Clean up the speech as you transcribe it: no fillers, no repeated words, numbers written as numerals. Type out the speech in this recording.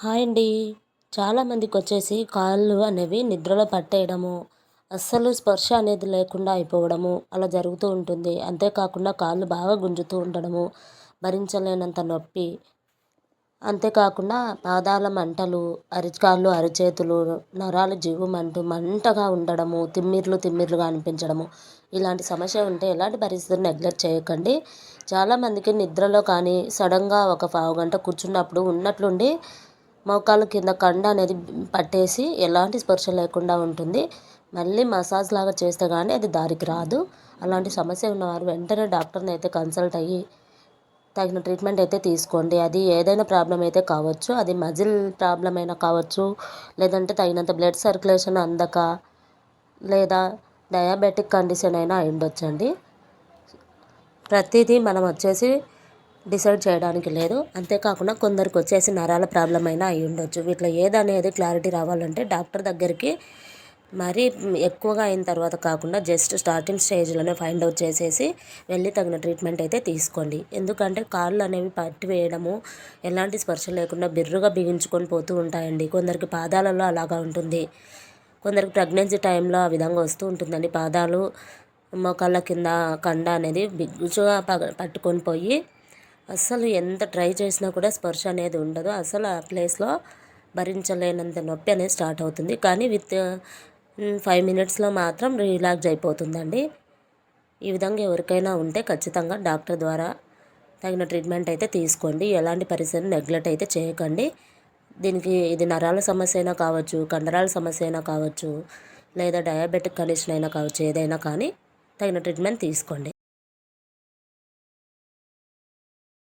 Hi అండి. చాలామందికొచ్చేసి కాళ్ళు అనేవి నిద్రలో పట్టేయడము, అస్సలు స్పర్శ అనేది లేకుండా అయిపోవడము అలా జరుగుతూ ఉంటుంది. అంతేకాకుండా కాళ్ళు బాగా గుంజుతూ ఉండడము, భరించలేనంత నొప్పి, అంతేకాకుండా పాదాల మంటలు, అరికాళ్ళు, అరిచేతులు, నరాలు జివ్వుమంటూ మంటగా ఉండడము, తిమ్మిర్లుగా అనిపించడము, ఇలాంటి సమస్య ఉంటే ఎలాంటి పరిస్థితులను నెగ్లెక్ట్ చేయకండి. చాలామందికి నిద్రలో కానీ సడన్గా ఒక పావుగంట కూర్చున్నప్పుడు ఉన్నట్లుండి మోకాళ్ళ కింద కండ అనేది పట్టేసి ఎలాంటి స్పర్శ లేకుండా ఉంటుంది. మళ్ళీ మసాజ్ లాగా చేస్తే కానీ అది దారికి రాదు. అలాంటి సమస్య ఉన్నవారు వెంటనే డాక్టర్ని అయితే కన్సల్ట్ అయ్యి తగిన ట్రీట్మెంట్ అయితే తీసుకోండి. అది ఏదైనా ప్రాబ్లం అయితే కావచ్చు. అది మజిల్ ప్రాబ్లం అయినా కావచ్చు, లేదంటే తగినంత బ్లడ్ సర్క్యులేషన్ అందక, లేదా డయాబెటిక్ కండిషన్ అయినా అయ్యుండొచ్చండి. ప్రతిదీ మనం వచ్చేసి డిసైడ్ చేయడానికి లేదు. అంతేకాకుండా కొందరికి వచ్చేసి నరాల ప్రాబ్లం అయినా అయి ఉండొచ్చు. వీటిలో ఏదనేది క్లారిటీ రావాలంటే డాక్టర్ దగ్గరికి మరీ ఎక్కువగా అయిన తర్వాత కాకుండా జస్ట్ స్టార్టింగ్ స్టేజ్లోనే ఫైండ్ అవుట్ చేసేసి వెళ్ళి తగిన ట్రీట్మెంట్ అయితే తీసుకోండి. ఎందుకంటే కాళ్ళు అనేవి పట్టి వేయడము, ఎలాంటి స్పర్శ లేకుండా బిర్రుగా బిగించుకొని పోతూ ఉంటాయండి. కొందరికి పాదాలలో అలాగా ఉంటుంది. కొందరికి ప్రెగ్నెన్సీ టైంలో ఆ విధంగా వస్తూ ఉంటుందండి. పాదాలు మోకాళ్ళ కింద కండ అనేది బిగుచుగా పట్టుకొని పోయి అస్సలు ఎంత ట్రై చేసినా కూడా స్పర్శ అనేది ఉండదు. అసలు ఆ ప్లేస్లో భరించలేనంత నొప్పి అనేది స్టార్ట్ అవుతుంది. కానీ విత్ 5 మినిట్స్లో మాత్రం రిలాక్స్ అయిపోతుందండి. ఈ విధంగా ఎవరికైనా ఉంటే ఖచ్చితంగా డాక్టర్ ద్వారా తగిన ట్రీట్మెంట్ అయితే తీసుకోండి. ఎలాంటి పరిస్థితిని నెగ్లెక్ట్ అయితే చేయకండి. దీనికి ఇది నరాల సమస్య అయినా కావచ్చు, కండరాల సమస్య అయినా కావచ్చు, లేదా డయాబెటిక్ కండిషన్ అయినా కావచ్చు, ఏదైనా కానీ తగిన ట్రీట్మెంట్ తీసుకోండి.